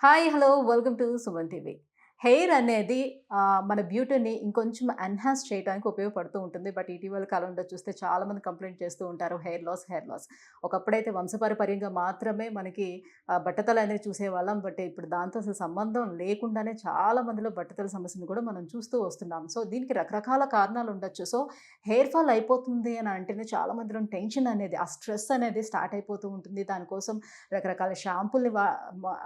Hi! Hello! Welcome to Suman TV. Hair అనేది మన బ్యూటీని ఇంకొంచెం ఎన్హాన్స్ చేయడానికి ఉపయోగపడుతూ ఉంటుంది. బట్ ఇటీవల కాలంలో చూస్తే చాలామంది కంప్లెయింట్ చేస్తూ ఉంటారు హెయిర్ లాస్, హెయిర్ లాస్. ఒకప్పుడైతే వంశపారపర్యంగా మాత్రమే మనకి బట్టతల అనేది చూసేవాళ్ళం. బట్ ఇప్పుడు దాంతో అసలు సంబంధం లేకుండానే చాలా మందిలో బట్టతల సమస్యను కూడా మనం చూస్తూ వస్తున్నాం. సో, దీనికి రకరకాల కారణాలు ఉండొచ్చు. సో, హెయిర్ ఫాల్ అయిపోతుంది అని అంటేనే చాలా మందిలో టెన్షన్ అనేది, ఆ స్ట్రెస్ అనేది స్టార్ట్ అయిపోతూ ఉంటుంది. దానికోసం రకరకాల షాంపూల్ని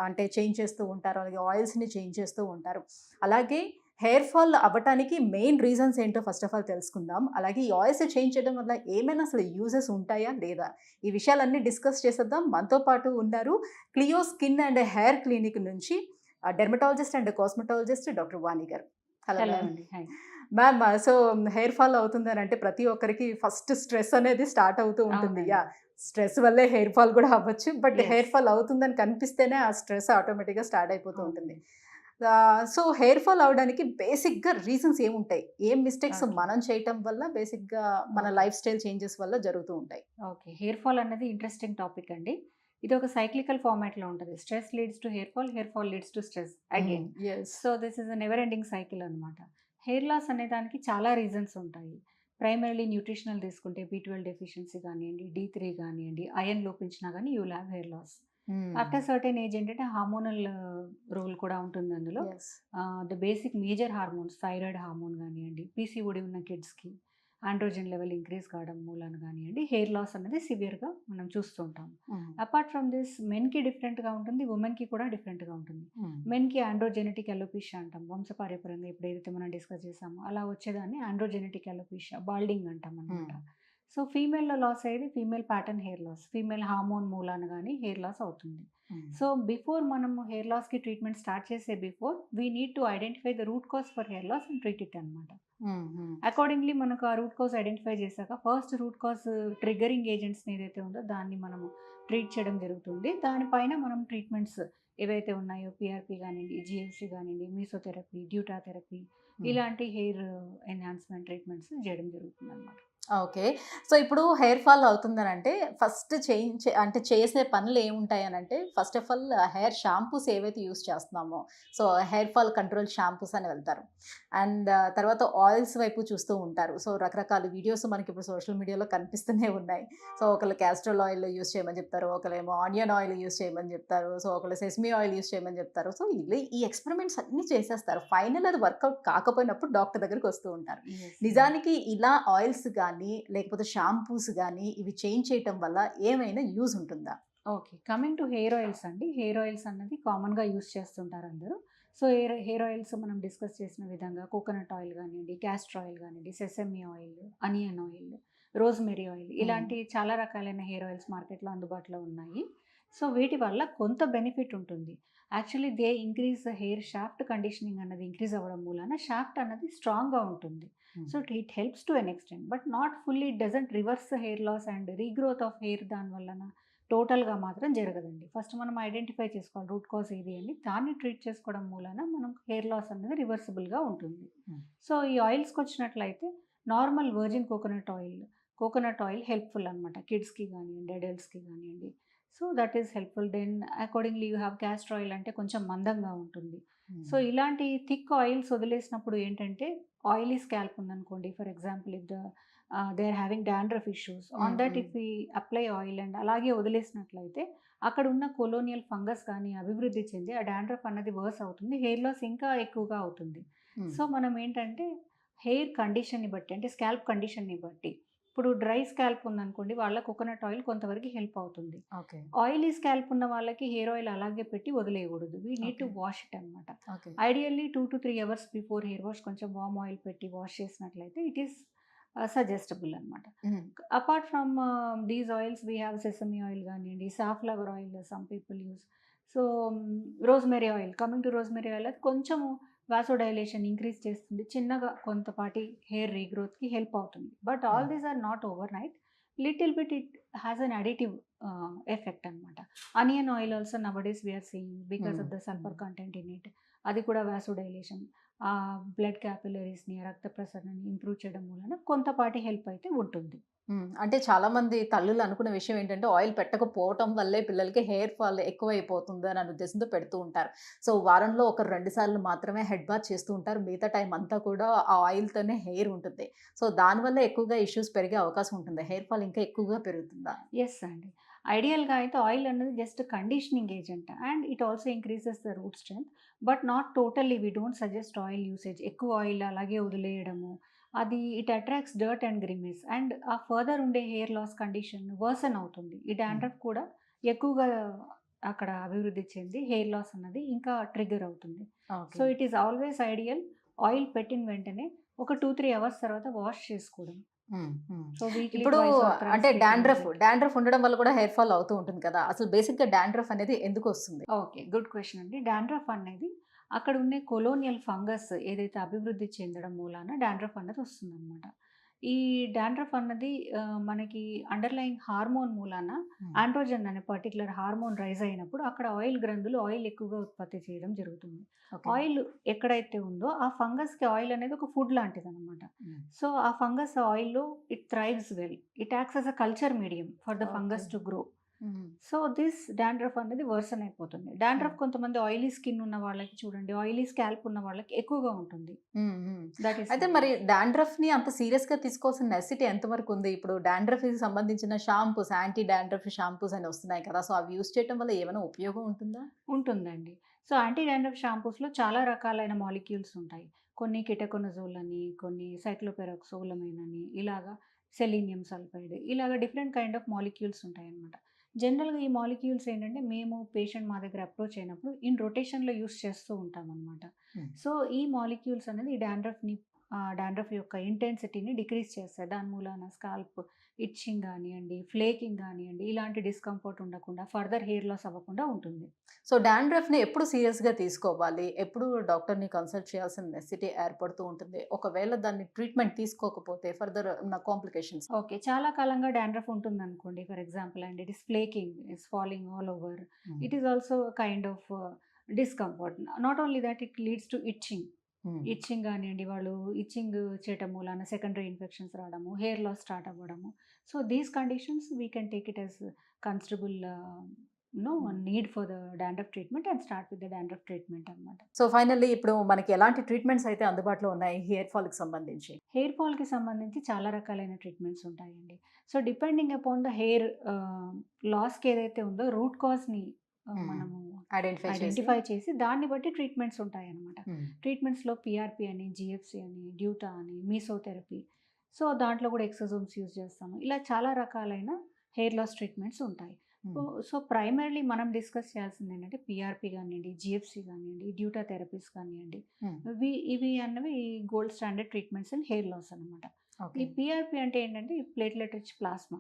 అంటే చేంజ్ చేస్తూ ఉంటారు. అలాగే ఆయిల్స్‌ని చేంజ్ చేస్తూ ఉంటారు. అలాగే హెయిర్ ఫాల్ అవ్వటానికి మెయిన్ రీజన్స్ ఏంటో ఫస్ట్ ఆఫ్ ఆల్ తెలుసుకుందాం. అలాగే ఈ ఆయిల్స్ చేంజ్ చేయడం వల్ల ఏమైనా అసలు యూజెస్ ఉంటాయా? లేదా? ఈ విషయాలన్నీ డిస్కస్ చేసేద్దాం. మనతో పాటు ఉన్నారు Cleo skin and hair clinic నుంచి dermatologist and cosmetologist doctor Vani garu. Hello hello ma'am. అండి. Hi. Ma'am so hair fall అవుతుందనంటే ప్రతి ఒక్కరికి ఫస్ట్ స్ట్రెస్ అనేది స్టార్ట్ అవుతూ ఉంటుంది. అవునండి. స్ట్రెస్ వల్లే హెయిర్ ఫాల్ కూడా అవ్వచ్చు. But yes. హెయిర్ ఫాల్ అవుతుందని కనిపిస్తేనే ఆ స్ట్రెస్ ఆటోమేటిక్‌గా స్టార్ట్ అయిపోతూ ఉంటుంది. అవునండి. సో, హెయిర్ ఫాల్ అవ్వడానికి బేసిక్‌గా రీజన్స్ ఏముంటాయి? ఏం మిస్టేక్స్ ఓకే. మనం చేయటం వల్ల బేసిక్‌గా మన ఓకే. లైఫ్ స్టైల్ చేంజెస్ వల్ల జరుగుతూ ఉంటాయి? ఓకే. హెయిర్ ఫాల్ అన్నది ఇంట్రెస్టింగ్ టాపిక్ అండి. ఇది ఒక సైక్లికల్ ఫార్మాట్‌లో ఉంటది. Stress leads to hair fall leads to stress again. Yes. So, this is a never ending cycle అనమాట. హెయిర్ లాస్ అనే దానికి చాలా రీజన్స్ ఉంటాయి. ప్రైమరీలీ న్యూట్రిషనల్ తీసుకుంటే బి12 డెఫిషియన్సీ గానియండి, డి3 గానియండి, ఐరన్ లోపించినా గాని you will have hair loss. Hmm. After certain age ఏంటంటే హార్మోనల్ రోల్ కూడా ఉంటుంది అందులో. Yes. The basic major hormones thyroid hormone గానియండి, పీసీఓడీ ఉన్న కిడ్స్‌కి ఆండ్రోజెన్ లెవెల్ ఇంక్రీజ్ కావడం మూలాన గానియండి, హెయిర్ లాస్ అనేది సివియర్‌గా మనం చూస్తూ ఉంటాం. హ్మ్. అపార్ట్ ఫ్రమ్ దిస్ మెన్‌కి డిఫరెంట్‌గా ఉంటుంది. వుమెన్‌కి కూడా డిఫరెంట్‌గా ఉంటుంది. హ్మ్. మెన్‌కి ఆండ్రోజెనెటిక్ అలోపేషియా అంటాం. వంశపారంపర్యంగా ఇప్పుడు ఏదైతే మనం డిస్కస్ చేసామో అలా వచ్చేదాన్ని ఆండ్రోజెనెటిక్ అలోపేషియా, బాల్డింగ్ అంటామనమాట. హ్మ్. సో, ఫీమేల్‌లో లాస్ అయ్యేది female pattern hair loss. Female hormone మూలాన గాని హెయిర్ లాస్ అవుతుంది. హ్మ్. సో, బిఫోర్ మనము హెయిర్ లాస్‌కి ట్రీట్మెంట్ స్టార్ట్ చేసే before we need to identify the root cause for hair loss and treat it అనమాట. Hmm. Hmm. Accordingly మనకు ఆ root cause identify చేశాక ఫస్ట్ రూట్ కాజ్ ట్రిగ్గరింగ్ ఏజెంట్స్‌ని ఏదైతే ఉందో దాన్ని మనము ట్రీట్ చేయడం జరుగుతుంది. దానిపైన మనం ట్రీట్మెంట్స్ ఏవైతే ఉన్నాయో పీఆర్‌పీ గానియండి, జీఎఫ్సీ గానియండి, మీసోథెరపీ, డ్యూటా థెరపీ హ్మ్. ఇలాంటి హెయిర్ ఎన్హాన్స్‌మెంట్ ట్రీట్మెంట్స్ చేయడం జరుగుతుందనమాట. ఓకే. సో, ఇప్పుడు హెయిర్ ఫాల్ అవుతుందనంటే ఫస్ట్ అంటే చేసే పనులేముంటాయనంటే first of all hair shampoos ఏవైతే యూజ్ చేస్తున్నామో, so, hair fall control shampoos అని వెళ్తారు. అండ్ తర్వాత ఆయిల్స్ వైపు చూస్తూ ఉంటారు. సో, రకరకాల వీడియోస్ మనకిప్పుడు సోషల్ మీడియాలో కనిపిస్తూనే ఉన్నాయి. సో, ఒకళ్ళు కాస్టర్ ఆయిల్ యూజ్ చేయమని చెప్తారు. ఒకళ్ళేమో ఆనియన్ ఆయిల్ యూజ్ చేయమని చెప్తారు. సో, ఒకళ్ళు సెసమీ ఆయిల్ యూజ్ చేయమని చెప్తారు. సో, ఈ ఎక్స్‌పెరిమెంట్స్ అన్నీ చేసేస్తారు. ఫైనల్ అది వర్కౌట్ కాకపోయినప్పుడు డాక్టర్ దగ్గరికొస్తూ ఉంటారు. యెస్. యెస్. నిజానికి ఇలా ఆయిల్స్ గానీ, లేకపోతే షాంపూస్ గానీ, ఇవి చేంజ్ చేయటం వల్ల ఏమైనా యూజ్ ఉంటుందా? Okay. Coming to hair oils అండి. హెయిర్ ఆయిల్స్ అన్నది కామన్‌గా యూజ్ చేస్తుంటారు అందరూ. సో, హెయిర్ ఆయిల్స్ మనం డిస్కస్ చేసిన విధంగా కోకోనట్ ఆయిల్ గానియండి, కాస్టర్ ఆయిల్ గానియండి, sesame oil, onion oil, rosemary oil హ్మ్. ఇలాంటి చాలా రకాలైన హెయిర్ ఆయిల్స్ మార్కెట్‌లో అందుబాటులో ఉన్నాయి. సో, వీటి వల్ల కొంత బెనిఫిట్ ఉంటుంది. Actually they increase the hair shaft conditioning అన్నది ఇంక్రీజ్ అవ్వడం మూలాన షాఫ్ట్ అన్నది స్ట్రాంగ్‌గా ఉంటుంది. Hmm. So, it helps to an extent. But not fully it doesn't reverse the hair loss and regrowth of hair దాని వలన టోటల్‌గా మాత్రం జరగదండి. ఫస్ట్ మనం ఐడెంటిఫై చేసుకోవాలి రూట్ కాజ్ ఏది అని. దాన్ని ట్రీట్ చేసుకోవడం మూలాన మనం హెయిర్ లాస్ అనేది రివర్సిబుల్‌గా ఉంటుంది. హ్మ్. సో, ఈ ఆయిల్స్‌కొచ్చినట్లయితే normal virgin coconut oil helpful అనమాట. కిడ్స్‌కి గానియండి, అడల్ట్స్‌కి గానియండి. So, that is helpful. Then accordingly you have castor oil అంటే కొంచెం మందంగా ఉంటుంది. సో, హ్మ్. ఇలాంటి థిక్ ఆయిల్స్ వదిలేసినప్పుడు ఏంటంటే ఆయిలీ స్కాల్ప్ ఉందనుకోండి for example if they are having dandruff issues. On hmm. That hmm. If we apply oil and అలాగే వదిలేసినట్లయితే అక్కడున్న కొలోనియల్ ఫంగస్ గానీ అభివృద్ధి చెంది ఆ డాండ్రఫ్ అన్నది వర్స్ అవుతుంది. హెయిర్ లాస్ ఇంకా ఎక్కువగా అవుతుంది. హ్మ్. సో, మనం ఏంటంటే హెయిర్ కండిషన్‌ని బట్టి అంటే స్కాల్ప్ కండిషన్‌ని బట్టి ఇప్పుడు డ్రై స్కాల్ప్ ఉందనుకోండి వాళ్ళకి కోకోనట్ ఆయిల్ కొంతవరకు హెల్ప్ అవుతుంది. ఓకే. ఆయిలీ స్కాల్ప్ ఉన్న వాళ్ళకి హెయిర్ ఆయిల్ అలాగే పెట్టి వదిలేయకూడదు. We need to okay. Wash it అనమాట. Okay. Ideally 2-3 hours before hair wash కొంచెం వార్మ్ ఆయిల్ పెట్టి వాష్ చేసినట్లయితే ఇట్ ఈస్ సజెస్టబుల్ అనమాట. Hmm. Apart from these oils we have sesame oil గానియండి, safflower oil some people use. So, rosemary oil coming to rosemary oil అది కొంచెము vasodilation increase చేస్తుంది. చిన్నగా కొంతపాటి హెయిర్ రీగ్రోత్‌కి హెల్ప్ అవుతుంది. But hmm. All these are not overnight. Little bit it has an additive effect అనమాట. Onion oil also nowadays we are seeing because hmm. Of the hmm. Sulphur content in it. అది కూడా vasodilation blood క్యాపిలరీస్‌ని, రక్త ప్రసరణని improve చేయడం మూలన కొంతపాటి help అయితే ఉంటుంది. అంటే చాలామంది తల్లులు అనుకున్న విషయం ఏంటంటే, ఆయిల్ పెట్టకపోవటం వల్లే పిల్లలకి హెయిర్ ఫాల్ ఎక్కువైపోతుంది అనే ఉద్దేశంతో పెడుతూ ఉంటారు. సో, వారంలో ఒక 2 సార్లు మాత్రమే హెడ్ బాత్ చేస్తూ ఉంటారు. మిగతా టైం అంతా కూడా ఆ ఆయిల్‌తోనే హెయిర్ ఉంటుంది. సో, దానివల్ల ఎక్కువగా ఇష్యూస్ పెరిగే అవకాశం ఉంటుంది. హెయిర్ ఫాల్ ఇంకా ఎక్కువగా పెరుగుతుందా? యెస్ అండి. ఐడియల్‌గా అయితే ఆయిల్ అన్నది just conditioning agent and it also increases the root strength. But not totally we don't suggest oil usage. ఎక్కువ ఆయిల్ అలాగే వదిలేయడము. అది it attracts dirt and grimes and ఆ ఫర్దర్ ఉండే హెయిర్ లాస్ కండిషన్ వర్సన్ అవుతుంది. ఈ హ్మ్. డాండ్రఫ్ కూడా ఎక్కువగా అక్కడ అభివృద్ధి చెంది హెయిర్ లాస్ అన్నది ఇంకా ట్రిగ్గర్ అవుతుంది. So, okay. It is always ideal oil పెట్టిన వెంటనే ఒక 2, 3 అవర్స్ తర్వాత వాష్ చేసుకోవడం. హ్మ్. హ్మ్. సో, వీక్లీ ఇప్పుడు ట్వైస్ ఆర్ థ్రైస్ అంటే టేక్ ఎ విజిట్. డాండ్రఫ్ ఉండడం వల్ల కూడా హెయిర్ ఫాల్ అవుతూ ఉంటుంది కదా! అసలు బేసిక్‌గా డాండ్రఫ్ అనేది ఎందుకొస్తుంది? ఓకే. గుడ్ క్వెషన్ అండి. డాండ్రఫ్ అనేది అక్కడ ఉండే కొలోనియల్ ఫంగస్ ఏదైతే అభివృద్ధి చెందడం మూలాన డాండ్రఫ్ అన్నది వస్తుందనమాట. ఈ డాండ్రఫ్ అన్నది మనకి అండర్‌లయింగ్ హార్మోన్ మూలాన హ్మ్. ఆండ్రోజెన్ అనే పర్టిక్యులర్ హార్మోన్ రైజ్ అయినప్పుడు అక్కడ ఆయిల్ గ్రంథులు ఆయిల్ ఎక్కువగా ఉత్పత్తి చేయడం జరుగుతుంది. ఓకే. ఆయిల్ ఎక్కడైతే ఉందో ఆ ఫంగస్‌కి ఆయిల్ అనేది ఒక ఫుడ్ లాంటిదనమాట. హ్మ్. సో, ఆ ఫంగస్ ఆయిల్‌లో it thrives well. It acts as a culture medium for the okay. Fungus to grow. Hmm. So, this dandruff అనేది వర్సన్ అయిపోతుంది. హ్మ్. డాండ్రఫ్ కొంతమంది ఆయిలీ స్కిన్ ఉన్న వాళ్ళకి చూడండి, ఆయిలీ స్కాల్ప్ ఉన్న వాళ్ళకి ఎక్కువగా ఉంటుంది. హ్మ్. హ్మ్. దట్ ఈస్ అయితే వై. మరి డాండ్రఫ్‌ని అంత సీరియస్‌గా తీసుకోవాల్సిన నెసెసిటీ ఎంతవరకు ఉంది? ఇప్పుడు డాండ్రఫ్‌కి సంబంధించిన షాంపూస్, యాంటీ డాండ్రఫ్ షాంపూస్ అని వస్తున్నాయి కదా! సో, అవి యూజ్ చేయటం వల్ల ఏమైనా ఉపయోగం ఉంటుందా? ఉంటుందండి. సో, యాంటీ డాండ్రఫ్ షాంపూస్‌లో చాలా రకాలైన మాలిక్యూల్స్ ఉంటాయి. కొన్ని కిటకొనజోల్ అని, కొన్ని సైక్లోపెరాక్సోలమైన్ అని, ఇలాగా సెలీనియం సల్ఫైడ్ ఇలాగ డిఫరెంట్ కైండ్ ఆఫ్ మాలిక్యూల్స్ ఉంటాయన్నమాట. జనరల్‌గా ఈ మాలిక్యూల్స్ ఏంటంటే మేము పేషెంట్ మా దగ్గర అప్రోచ్ అయినప్పుడు ఇన్ రొటేషన్‌లో యూజ్ చేస్తూ ఉంటామన్నమాట. హ్మ్. సో, ఈ మాలిక్యూల్స్ అనేది ఈ డాండ్రఫ్ యొక్క ఇంటెన్సిటీని డిక్రీజ్ చేస్తాయి. దాని మూలాన స్కాల్ప్ ఇట్చింగ్ గానియండి, ఫ్లేకింగ్ గానియండి, ఇలాంటి డిస్కంఫర్ట్ ఉండకుండా ఫర్దర్ హెయిర్ లాస్ అవ్వకుండా ఉంటుంది. సో, డాండ్రఫ్‌ని ఎప్పుడు సీరియస్‌గా తీసుకోవాలి? ఎప్పుడు డాక్టర్‌ని కన్సల్ట్ చేయాల్సిన నెసెసిటీ ఏర్పడుతూ ఉంటుంది? ఒకవేళ దాన్ని ట్రీట్మెంట్ తీసుకోకపోతే ఫర్దర్ ఉన్న కాంప్లికేషన్స్. ఓకే. చాలా కాలంగా డాండ్రఫ్ ఉంటుందనుకోండి. For example and it is flaking, it's falling all over. Hmm. It is also kind of discomfort. Not only that it leads to itching. Hmm. Itching గానియండి, వాళ్ళు itching చేయటం మూలాన secondary infections రావడము, hair loss start అవ్వడము. So, these conditions we can take it as considerable hmm. Need for the dandruff treatment and start with the dandruff treatment అనమాట. So, finally ఇప్పుడు మనకి ఎలాంటి ట్రీట్మెంట్స్ అయితే అందుబాటులో ఉన్నాయి హెయిర్ ఫాల్‌కి సంబంధించి? హెయిర్ ఫాల్‌కి సంబంధించి చాలా రకాలైన ట్రీట్మెంట్స్ ఉంటాయండి. So, depending upon the hair లాస్‌కి ఏదైతే ఉందో రూట్ కాజ్‌ని హ్మ్. మనము ఐడెంటిఫై చేసి. ఐడెంటిఫై చేసి దాన్ని బట్టి ట్రీట్మెంట్స్ ఉంటాయన్నమాట. హ్మ్. ట్రీట్మెంట్స్‌లో పీఆర్‌పీ అని, జీఎఫ్సీ అని, డ్యూటా అని, మీసోథెరపీ. సో, దాంట్లో కూడా ఎక్సోజోమ్స్ యూజ్ చేస్తాము. ఇలా చాలా రకాలైన హెయిర్ లాస్ ట్రీట్మెంట్స్ ఉంటాయి. So, hmm. సో ప్రైమర్‌లీ మనం డిస్కస్ చేయాల్సిందేంటంటే పీఆర్‌పీ గానియండి, జీఎఫ్సీ గానియండి, డ్యూటా థెరపీస్ కానియండి. హ్మ్. ఇవి అన్నవి gold standard treatments in hair loss అనమాట. ఈ ఓకే. పీఆర్‌పీ అంటే ఏంటంటే ఈ ప్లేట్‌లెట్ రిచ్ ప్లాస్మా.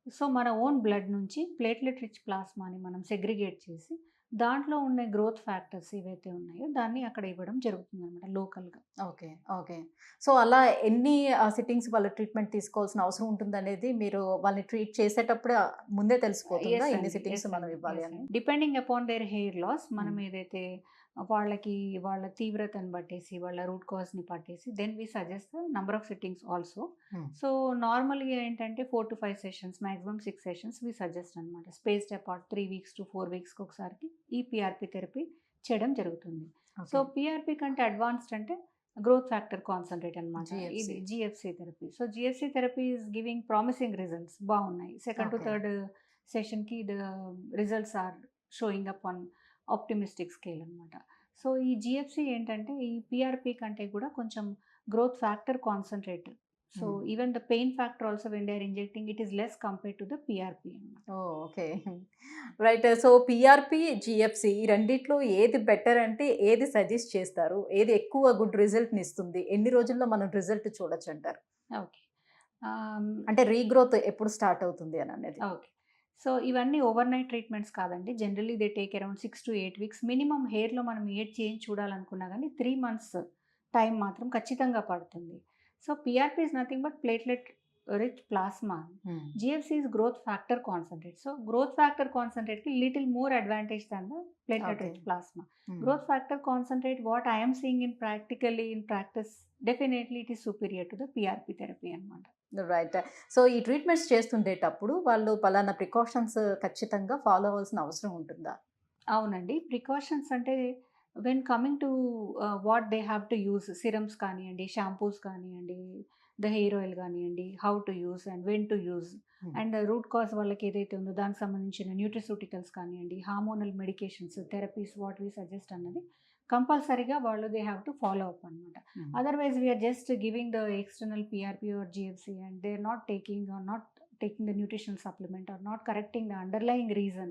సో, మన ఓన్ బ్లడ్ నుంచి ప్లేట్‌లెట్ రిచ్ ప్లాస్మాని మనం సెగ్రిగేట్ చేసి, దాంట్లో ఉన్న గ్రోత్ ఫ్యాక్టర్స్ ఏవైతే ఉన్నాయో దాన్ని అక్కడ ఇవ్వడం జరుగుతుందనమాట లోకల్‌గా. ఓకే. ఓకే. సో, అలా ఎన్ని సిట్టింగ్స్ వాళ్ళు ట్రీట్మెంట్ తీసుకోవాల్సిన అవసరం ఉంటుందనేది మీరు వాళ్ళని ట్రీట్ చేసేటప్పుడే ముందే తెలిసిపోతుందా? యెస్ ఇన్ని అండి. సిట్టింగ్స్ యెస్ మనం అండి. ఇవ్వాలి యెస్ అని? అండి. Depending upon their hair loss మనం హ్మ్. ఏదైతే వాళ్ళకి వాళ్ళ తీవ్రతను బట్టేసి, వాళ్ళ రూట్ కాజ్‌ని పట్టేసి then we suggest the number of sittings also. Hmm. So, నార్మల్‌గా ఏంటంటే 4-5 sessions maximum 6 sessions we suggest అనమాట. స్పేస్డ్ అపార్ట్ 3 వీక్స్ టు 4 వీక్స్‌కి ఒకసారికి ఈ పీఆర్‌పీ థెరపీ చేయడం జరుగుతుంది. So, okay. పీఆర్‌పీ కంటే అడ్వాన్స్డ్ అంటే గ్రోత్ ఫ్యాక్టర్ కాన్సంట్రేట్ అనమాట. ఇది GFC. GFC therapy. So, GFC therapy is giving promising results బావున్నాయి. Second to okay. థర్డ్ సెషన్‌కి the results are showing up on optimistic scale అనమాట. So, ఈ జీఎఫ్‌సీ ఏంటంటే ఈ పీఆర్‌పీ కంటే కూడా కొంచెం growth factor concentrate. So, hmm. Even the pain factor also when they are injecting it is less compared to the PRP అనమాట. Oh! Okay. Right. So, PRP, GFC ఈ రెండిట్లో ఏది బెటర్ అంటే ఏది సజెస్ట్ చేస్తారు? ఏది ఎక్కువ గుడ్ రిజల్ట్‌నిస్తుంది? ఎన్ని రోజుల్లో మనం రిజల్ట్ చూడొచ్చంటారు? ఓకే. ఆహ్, అంటే రీగ్రోత్ ఎప్పుడు స్టార్ట్ అవుతుంది అననేది? ఓకే. సో, ఇవన్నీ ఓవర్‌నైట్ ట్రీట్మెంట్స్ కాదండి. Generally they take around 6-8 weeks. Minimum హెయిర్‌లో మనం ఏ చేంజ్ చూడాలనుకున్నా గానీ 3 మంత్స్ టైం మాత్రం ఖచ్చితంగా పడుతుంది. So, PRP is nothing but platelet rich plasma, GFC is growth factor concentrate. So growth factor కాన్సన్ట్రేట్కి little more advantage than the platelet okay. Rich plasma. Growth factor concentrate, what I am seeing in practice, definitely it is superior to the PRP therapy అన్నమాట. Right. So ఈ treatments చేస్తుండేటప్పుడు వాళ్ళు పలానా precautions ఖచ్చితంగా follow అవ్వాల్సిన అవసరం ఉంటుందా? అవునండి. Precautions అంటే when coming to what they have to use, serums కానియండి, షాంపూస్ కానియండి, ద హెయిర్ ఆయిల్ కానియండి, how to use and when to use, and root cause వాళ్ళకి ఏదైతే ఉందో దానికి సంబంధించిన న్యూట్రిసూటికల్స్ కానియండి, hormonal medications, therapies what we suggest అన్నది కంపల్సరీగా వాళ్ళు they have to follow up అనమాట. Otherwise we are just giving the external PRP or GFC and they are not taking the nutritional supplement or not correcting the underlying reason,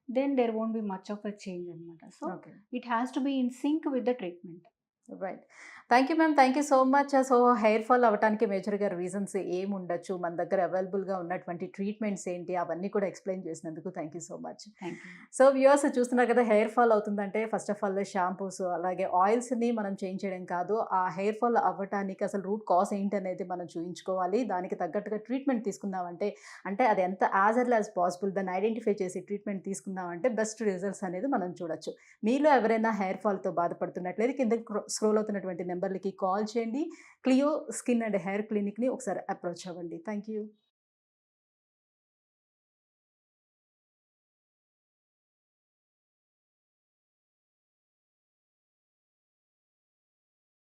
then there won't be much of a change anamata. So okay. it has to be in sync with the treatment. Right. Thank you ma'am. Thank you so much. So hair fall అవ్వటానికి మేజర్‌గా reasons ఏముండొచ్చు? మన దగ్గర అవైలబుల్‌గా ఉన్నటువంటి treatments ఏంటి? అవన్నీ కూడా explain చేసినందుకు thank you so much. Thank you. So viewers చూస్తున్నారు కదా, హెయిర్ ఫాల్ అవుతుందంటే ఫస్ట్ ఆఫ్ ఆల్ షాంపూస్ అలాగే ఆయిల్స్‌ని మనం చేంజ్ చేయడం కాదు. ఆ హెయిర్ ఫాల్ అవ్వటానికి అసలు రూట్ కాజ్ ఏంటనేది మనం చూయించుకోవాలి. దానికి తగ్గట్టుగా ట్రీట్మెంట్ తీసుకున్నామంటే, అంటే అది ఎంత యాజ్ ఎర్లీ యాజ్ పాసిబుల్ దాన్ని ఐడెంటిఫై చేసి ట్రీట్మెంట్ తీసుకున్నామంటే బెస్ట్ రిజల్ట్స్ అనేది మనం చూడొచ్చు. మీలో ఎవరైనా హెయిర్ ఫాల్‌తో బాధపడుతున్నట్లయితే కింద స్క్రోల్ అవుతున్నటువంటి నెంబర్లకి కాల్ చేయండి. క్లియో స్కిన్ అండ్ హెయిర్ క్లినిక్‌ని ఒకసారి అప్రోచ్ అవ్వండి. Thank you.